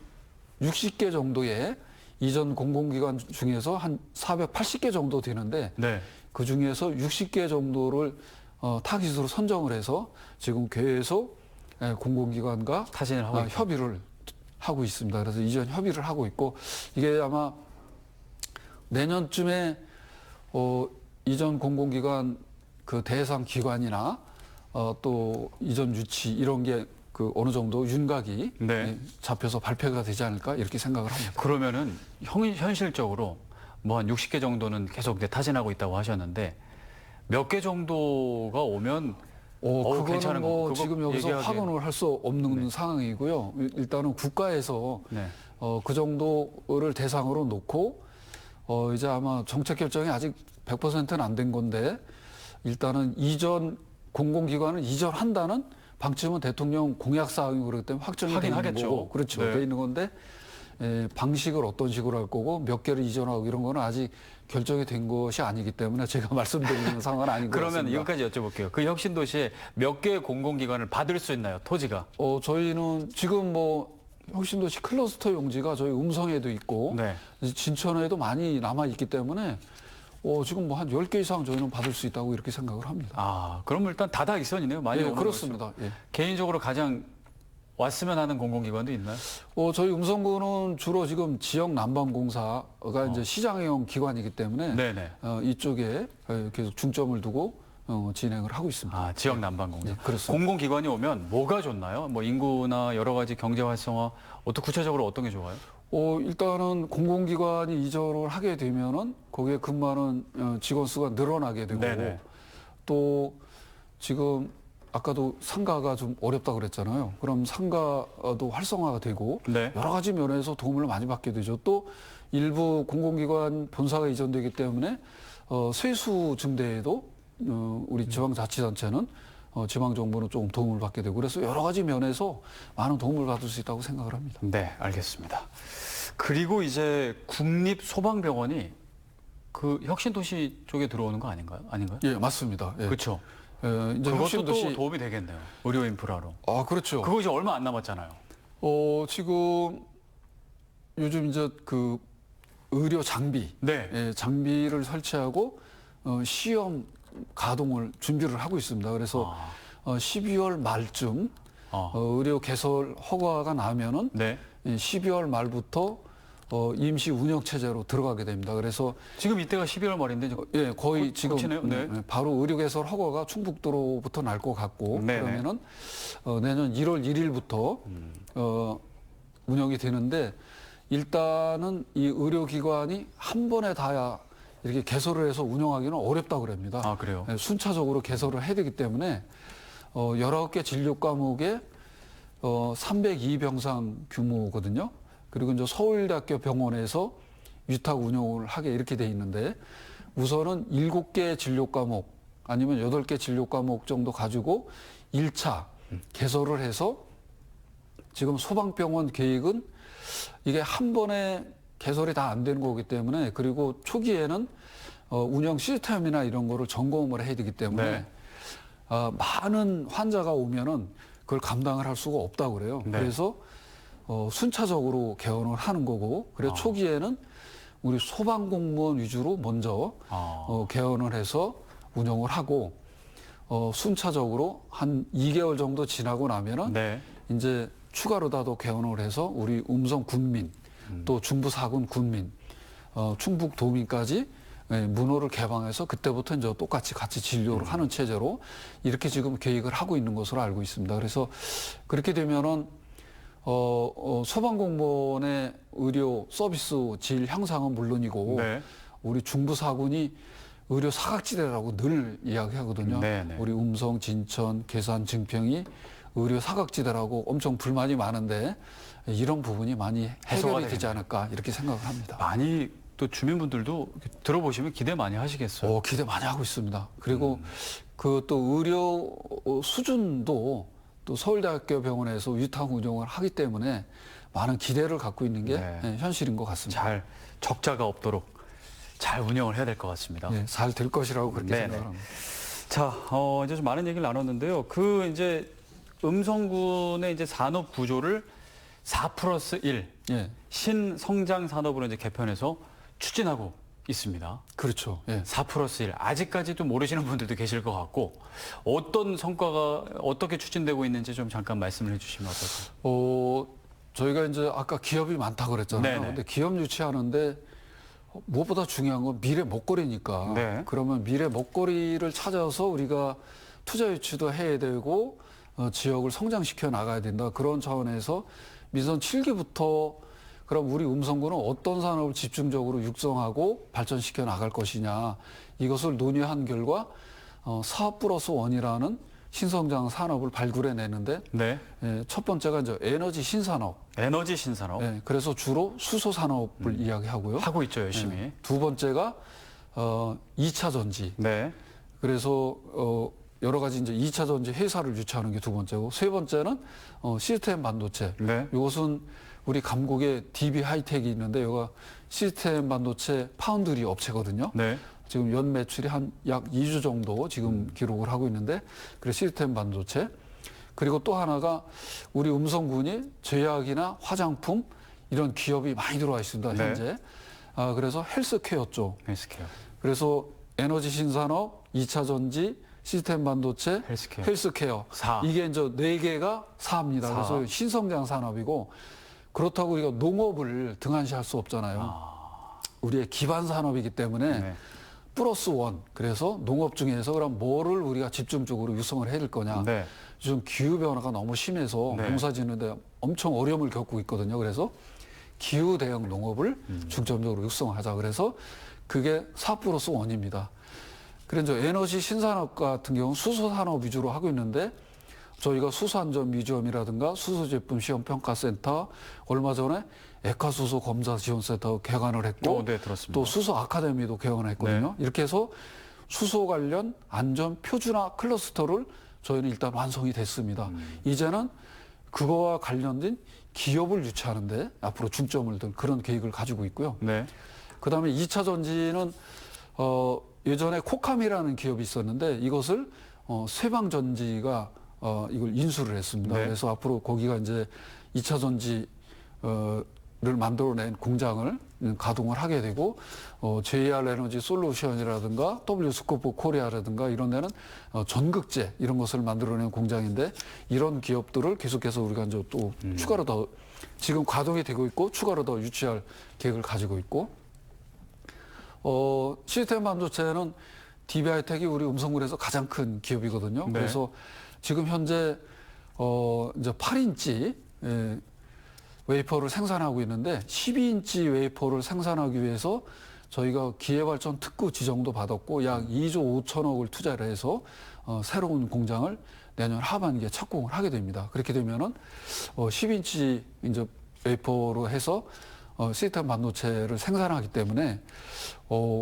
60개 정도의 이전 공공기관 중에서 한 480개 정도 되는데 네. 그 중에서 60개 정도를 타깃으로 선정을 해서 지금 계속 공공기관과 타진을 하고 있다. 협의를 하고 있습니다. 그래서 이전 협의를 하고 있고 이게 아마 내년쯤에 이전 공공기관 그 대상 기관이나 또 이전 유치 이런 게 그 어느 정도 윤곽이 네. 잡혀서 발표가 되지 않을까 이렇게 생각을 합니다. 그러면은 현실적으로 뭐 한 60개 정도는 계속 이제 타진하고 있다고 하셨는데 몇 개 정도가 오면 그거는 괜찮은 거. 뭐 그거 지금 여기서 얘기하기엔. 확언을 할 수 없는 네. 상황이고요. 일단은 국가에서 네. 그 정도를 대상으로 놓고 이제 아마 정책 결정이 아직 100%는 안 된 건데 일단은 이전 공공기관을 이전한다는 방침은 대통령 공약 사항이고 그렇기 때문에 확정이 돼 하긴 있는 하겠죠. 거고 그렇죠. 네. 돼 있는 건데 방식을 어떤 식으로 할 거고 몇 개를 이전하고 이런 거는 아직 결정이 된 것이 아니기 때문에 제가 말씀드리는 상황은 아닌 것 그러면 같습니다. 이것까지 여쭤볼게요. 그 혁신도시에 몇 개의 공공기관을 받을 수 있나요? 토지가. 저희는 지금 뭐 혁신도시 클러스터 용지가 저희 음성에도 있고 네. 진천에도 많이 남아 있기 때문에 지금 뭐 한 10개 이상 저희는 받을 수 있다고 이렇게 생각을 합니다. 아, 그럼 일단 다다익선이네요. 많이 예, 오는 그렇습니다. 거죠. 예. 개인적으로 가장 왔으면 하는 공공기관도 있나요? 저희 음성구는 주로 지금 지역 난방공사가 이제 시장형 기관이기 때문에 네네. 이쪽에 계속 중점을 두고 진행을 하고 있습니다. 아, 지역 난방공사. 네, 그렇습니다. 공공기관이 오면 뭐가 좋나요? 뭐 인구나 여러 가지 경제 활성화, 구체적으로 어떤 게 좋아요? 일단은 공공기관이 이전을 하게 되면은 거기에 근무하는 직원 수가 늘어나게 되고 네네. 또 지금 아까도 상가가 좀 어렵다고 그랬잖아요. 그럼 상가도 활성화가 되고 네. 여러 가지 면에서 도움을 많이 받게 되죠. 또 일부 공공기관 본사가 이전되기 때문에 세수 증대에도 우리 지방자치단체는 지방정부는 조금 도움을 받게 되고 그래서 여러 가지 면에서 많은 도움을 받을 수 있다고 생각을 합니다. 네, 알겠습니다. 그리고 이제 국립소방병원이 그 혁신도시 쪽에 들어오는 거 아닌가요? 예, 맞습니다. 예. 그렇죠. 이제 그것도 혁신도시 또 도움이 되겠네요. 의료 인프라로. 그렇죠. 그거 이제 얼마 안 남았잖아요. 지금 요즘 이제 그 의료 장비, 네. 장비를 설치하고 시험 가동을 준비를 하고 있습니다. 그래서 12월 말쯤 의료 개설 허가가 나면은 네. 12월 말부터 임시 운영 체제로 들어가게 됩니다. 그래서 지금 이때가 12월 말인데 이제 거의 지금 거치네요? 네. 바로 의료 개설 허가가 충북도로부터 날 것 같고 네네. 그러면은 내년 1월 1일부터 운영이 되는데 일단은 이 의료기관이 한 번에 다 이렇게 개설을 해서 운영하기는 어렵다고 그럽니다. 아, 그래요? 순차적으로 개설을 해야 되기 때문에 19개 진료 과목에 302병상 규모거든요. 그리고 이제 서울대학교 병원에서 위탁 운영을 하게 이렇게 돼 있는데 우선은 7개 진료 과목 아니면 8개 진료 과목 정도 가지고 1차 개설을 해서 지금 소방병원 계획은 이게 한 번에 개설이 다 안 되는 거기 때문에 그리고 초기에는 운영 시스템이나 이런 거를 점검을 해야 되기 때문에 네. 많은 환자가 오면은 그걸 감당을 할 수가 없다고 그래요. 네. 그래서 순차적으로 개원을 하는 거고 그래서 초기에는 우리 소방공무원 위주로 먼저 개원을 해서 운영을 하고 순차적으로 한 2개월 정도 지나고 나면은 네. 이제 추가로 더 개원을 해서 우리 음성 군민 또 중부 사군 군민 충북 도민까지 문호를 개방해서 그때부터 이제 똑같이 같이 진료를 하는 체제로 이렇게 지금 계획을 하고 있는 것으로 알고 있습니다. 그래서 그렇게 되면은 소방공무원의 의료 서비스 질 향상은 물론이고 네. 우리 중부 사군이 의료 사각지대라고 늘 이야기하거든요. 네, 네. 우리 음성, 진천, 계산, 증평이 의료 사각지대라고 엄청 불만이 많은데 이런 부분이 많이 해소가 해결이 되지 되겠네요. 않을까 이렇게 생각을 합니다. 많이 또 주민분들도 들어보시면 기대 많이 하시겠어요. 기대 많이 하고 있습니다. 그리고 그 또 의료 수준도 또 서울대학교 병원에서 위탁 운영을 하기 때문에 많은 기대를 갖고 있는 게 네. 현실인 것 같습니다. 잘 적자가 없도록 잘 운영을 해야 될 것 같습니다. 잘 될 것이라고 그렇게 네네. 생각을 합니다. 자, 이제 좀 많은 얘기를 나눴는데요. 그 이제 음성군의 이제 산업 구조를 4+1 예, 신성장 산업으로 이제 개편해서 추진하고 있습니다. 그렇죠. 예. 4+1 아직까지도 모르시는 분들도 계실 것 같고 어떤 성과가 어떻게 추진되고 있는지 좀 잠깐 말씀을 해주시면 어떨까요? 저희가 이제 아까 기업이 많다고 그랬잖아요. 네네. 근데 기업 유치하는데 무엇보다 중요한 건 미래 먹거리니까. 네. 그러면 미래 먹거리를 찾아서 우리가 투자 유치도 해야 되고 지역을 성장시켜 나가야 된다. 그런 차원에서 미선 7기부터 그럼 우리 음성군은 어떤 산업을 집중적으로 육성하고 발전시켜 나갈 것이냐. 이것을 논의한 결과 사업 플러스 원이라는 신성장 산업을 발굴해내는데 네. 첫 번째가 이제 에너지 신산업. 에너지 신산업 그래서 주로 수소 산업을 이야기하고요. 하고 있죠, 열심히. 두 번째가 2차 전지. 네. 그래서 여러 가지 이제 2차 전지 회사를 유치하는 게 두 번째고 세 번째는 시스템 반도체. 네. 이것은 우리 감국에 DB 하이텍이 있는데 여기가 시스템 반도체 파운드리 업체거든요. 네. 지금 연 매출이 한 약 2주 정도 지금 기록을 하고 있는데 그래 시스템 반도체 그리고 또 하나가 우리 음성군이 제약이나 화장품 이런 기업이 많이 들어와 있습니다. 네. 현재. 그래서 헬스케어 쪽. 헬스케어. 그래서 에너지 신산업, 2차 전지, 시스템 반도체, 헬스케어. 사. 이게 이제 네 개가 사입니다. 그래서 신성장 산업이고 그렇다고 우리가 농업을 등한시할 수 없잖아요. 우리의 기반 산업이기 때문에 네. 플러스 원. 그래서 농업 중에서 그럼 뭐를 우리가 집중적으로 육성을 해야 될 거냐. 네. 요즘 기후 변화가 너무 심해서 네. 농사 짓는데 엄청 어려움을 겪고 있거든요. 그래서 기후 대응 농업을 중점적으로 육성하자. 그래서 그게 4+1입니다. 그래서 에너지 신산업 같은 경우는 수소 산업 위주로 하고 있는데 저희가 수소안전 뮤지엄이라든가 수소제품 시험평가센터 얼마 전에 액화수소 검사 지원센터 개관을 했고 네, 들었습니다. 또 수소 아카데미도 개관을 했거든요. 이렇게 해서 수소 관련 안전 표준화 클러스터를 저희는 일단 완성이 됐습니다. 이제는 그거와 관련된 기업을 유치하는데 앞으로 중점을 둔 그런 계획을 가지고 있고요. 네. 그다음에 2차 전지는 예전에 코캄이라는 기업이 있었는데 이것을 쇠방전지가 이걸 인수를 했습니다. 네. 그래서 앞으로 거기가 이제 2차 전지를 만들어낸 공장을 가동을 하게 되고 JR 에너지 솔루션이라든가 W스코프 코리아라든가 이런 데는 전극제 이런 것을 만들어낸 공장인데 이런 기업들을 계속해서 우리가 이제 또 추가로 더 지금 가동이 되고 있고 추가로 더 유치할 계획을 가지고 있고 시스템 반도체는 DB하이텍이 우리 음성군에서 가장 큰 기업이거든요. 네. 그래서 지금 현재 이제 8인치 웨이퍼를 생산하고 있는데 12인치 웨이퍼를 생산하기 위해서 저희가 기회발전 특구 지정도 받았고 약 2조 5천억을 투자를 해서 새로운 공장을 내년 하반기에 착공을 하게 됩니다. 그렇게 되면은 10인치 이제 웨이퍼로 해서 시스템 반도체를 생산하기 때문에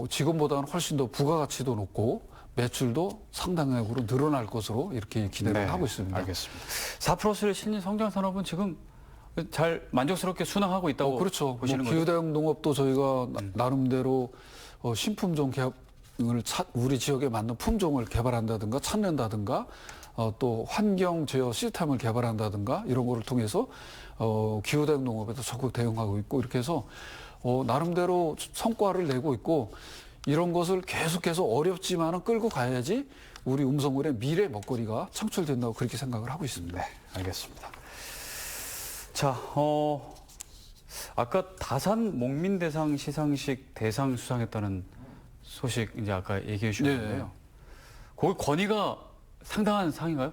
지금보다는 훨씬 더 부가가치도 높고 매출도 상당액으로 늘어날 것으로 이렇게 기대를 하고 있습니다. 알겠습니다. 4+1 신성장 산업은 지금 잘 만족스럽게 순항하고 있다고 그렇죠. 보시는 거죠? 기후대응 농업도 저희가 나름대로 신품종 개발을 우리 지역에 맞는 품종을 개발한다든가 찾는다든가 또 환경 제어 시스템을 개발한다든가 이런 거를 통해서 기후대응 농업에도 적극 대응하고 있고 이렇게 해서 나름대로 성과를 내고 있고 이런 것을 계속해서 어렵지만은 끌고 가야지 우리 음성군의 미래 먹거리가 창출된다고 그렇게 생각을 하고 있습니다. 네, 알겠습니다. 자, 아까 다산 목민대상 시상식 대상 수상했다는 소식 이제 아까 얘기해 주셨는데요. 네. 거기 권위가 상당한 상인가요?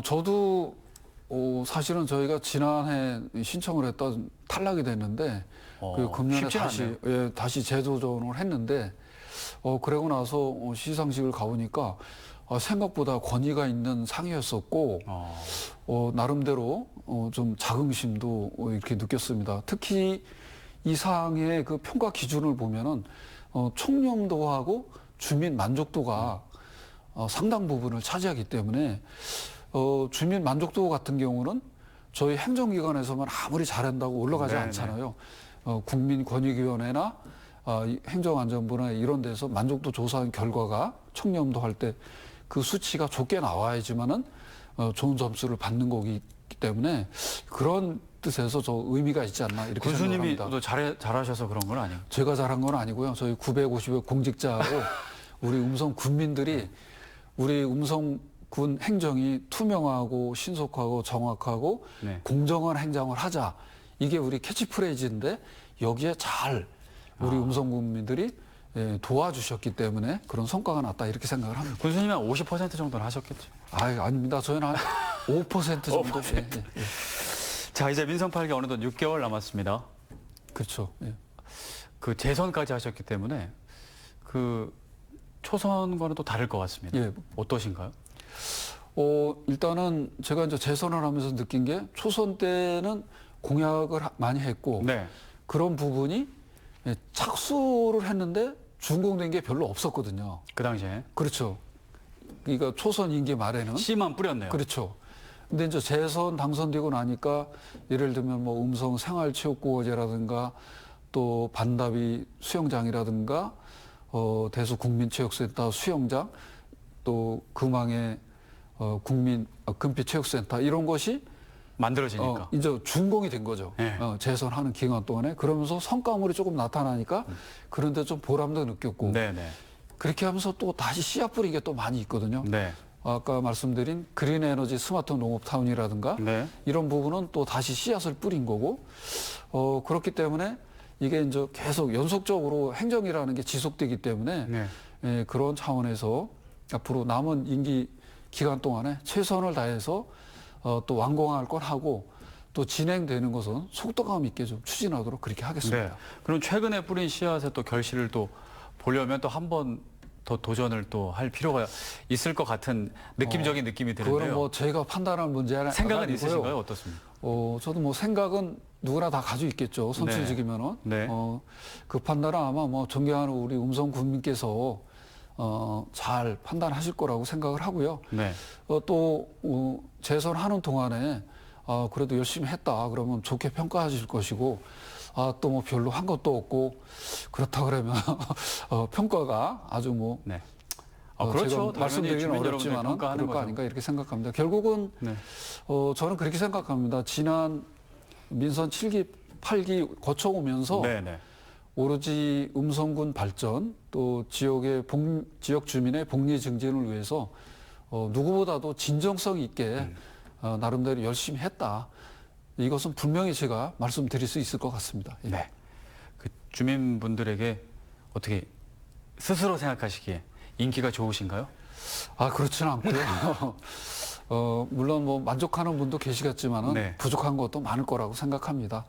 저도 사실은 저희가 지난해 신청을 했다 탈락이 됐는데 그 금년에 쉽진 않네요. 다시 재도전을 했는데 그러고 나서 시상식을 가보니까 생각보다 권위가 있는 상이었었고 나름대로 좀 자긍심도 이렇게 느꼈습니다. 특히 이 상의 그 평가 기준을 보면은 총념도하고 주민 만족도가 상당 부분을 차지하기 때문에 주민 만족도 같은 경우는 저희 행정기관에서만 아무리 잘한다고 올라가지 네네. 않잖아요. 국민권익위원회나 행정안전부나 이런 데서 만족도 조사한 결과가 총념도 할 때 그 수치가 좋게 나와야지만은 좋은 점수를 받는 거기 때문에 그런 뜻에서 저 의미가 있지 않나 이렇게 군수님이 생각합니다. 또 잘하셔서 그런 건 아니에요? 제가 잘한 건 아니고요. 저희 950여 공직자하고 우리 음성 군민들이 우리 음성군 행정이 투명하고 신속하고 정확하고 네. 공정한 행정을 하자. 이게 우리 캐치프레이즈인데 여기에 잘 우리 음성 군민들이 도와주셨기 때문에 그런 성과가 났다 이렇게 생각을 합니다. 군수님이 한 50% 정도는 하셨겠죠? 아닙니다. 저희는 한 5% 정도. 5%. 예. 자, 이제 민선 8기 어느덧 6개월 남았습니다. 그렇죠. 예. 그 재선까지 하셨기 때문에 그 초선과는 또 다를 것 같습니다. 예. 어떠신가요? 일단은 제가 이제 재선을 하면서 느낀 게 초선 때는 공약을 많이 했고 네. 그런 부분이 착수를 했는데 준공된 게 별로 없었거든요. 그 당시에 그렇죠. 그러니까 초선 임기 말에는 씨만 뿌렸네요. 그렇죠. 근데 이제 재선 당선되고 나니까 예를 들면 뭐 음성 생활체육구호제라든가 또 반다비 수영장이라든가 대수 국민체육센터 수영장 또 금왕의 국민 금빛체육센터 이런 것이 만들어지니까. 이제 준공이 된 거죠. 네. 재선하는 기간 동안에 그러면서 성과물이 조금 나타나니까 그런데 좀 보람도 느꼈고 네네. 그렇게 하면서 또 다시 씨앗 뿌린 게 또 많이 있거든요. 네. 아까 말씀드린 그린 에너지 스마트 농업타운이라든가 네. 이런 부분은 또 다시 씨앗을 뿌린 거고 그렇기 때문에 이게 이제 계속 연속적으로 행정이라는 게 지속되기 때문에 네. 그런 차원에서 앞으로 남은 임기 기간 동안에 최선을 다해서 또 완공할 건 하고 또 진행되는 것은 속도감 있게 좀 추진하도록 그렇게 하겠습니다. 네. 그럼 최근에 뿌린 씨앗의 또 결실을 또 보려면 또 한 번 더 도전을 또 할 필요가 있을 것 같은 느낌적인 느낌이 그거는 드는데요. 뭐 제가 판단할 문제는 생각은 아니고요. 있으신가요? 어떻습니까? 저도 뭐 생각은 누구나 다 가지고 있겠죠. 선출직이면은. 네. 그 판단은 아마 뭐 존경하는 우리 음성 국민께서 잘 판단하실 거라고 생각을 하고요. 네. 또 재선하는 동안에 그래도 열심히 했다 그러면 좋게 평가하실 것이고 또 뭐 별로 한 것도 없고 그렇다 그러면 평가가 아주 뭐 네. 그렇죠. 제가 말씀드리기는 어렵지만은 그럴 거 거죠. 아닌가 이렇게 생각합니다. 결국은 네. 저는 그렇게 생각합니다. 지난 민선 7기, 8기 거쳐오면서 네네. 오로지 음성군 발전 또 지역 주민의 복리 증진을 위해서 누구보다도 진정성 있게 나름대로 열심히 했다. 이것은 분명히 제가 말씀드릴 수 있을 것 같습니다. 예. 네. 그 주민분들에게 어떻게 스스로 생각하시기에 인기가 좋으신가요? 그렇지는 않고요. 물론 뭐 만족하는 분도 계시겠지만은 네. 부족한 것도 많을 거라고 생각합니다.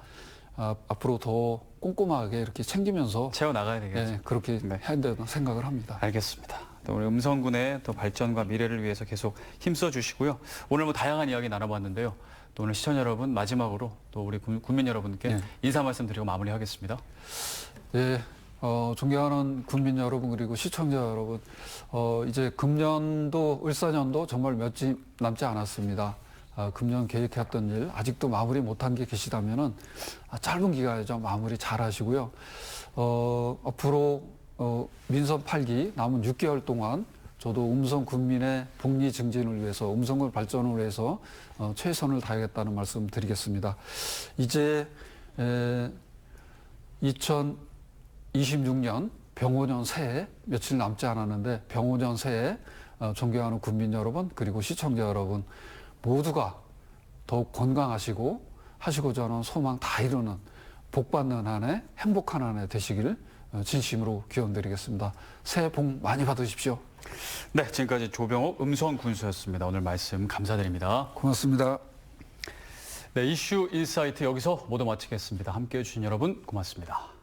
앞으로 더 꼼꼼하게 이렇게 챙기면서 채워 나가야 되겠죠. 그렇게 네. 해야 된다고 생각을 합니다. 알겠습니다. 또 우리 음성군의 또 발전과 미래를 위해서 계속 힘써 주시고요. 오늘 뭐 다양한 이야기 나눠봤는데요. 또 오늘 시청자 여러분 마지막으로 또 우리 국민 여러분께 네. 인사 말씀드리고 마무리하겠습니다. 네, 존경하는 국민 여러분 그리고 시청자 여러분, 이제 금년도 을사년도 정말 며칠 남지 않았습니다. 금년 계획했던 일 아직도 마무리 못한 게 계시다면은 짧은 기간에 좀 마무리 잘 하시고요. 앞으로 민선 8기 남은 6개월 동안 저도 음성 국민의 복리 증진을 위해서 음성군 발전을 위해서 최선을 다하겠다는 말씀 드리겠습니다. 이제 2026년 병오년 새해 며칠 남지 않았는데 병오년 새해 존경하는 국민 여러분 그리고 시청자 여러분 모두가 더욱 건강하시고 하시고자 하는 소망 다 이루는 복받는 한 해 행복한 한 해 되시길 진심으로 기원드리겠습니다. 새해 복 많이 받으십시오. 네, 지금까지 조병옥 음성군수였습니다. 오늘 말씀 감사드립니다. 고맙습니다. 네, 이슈 인사이트 여기서 모두 마치겠습니다. 함께해 주신 여러분 고맙습니다.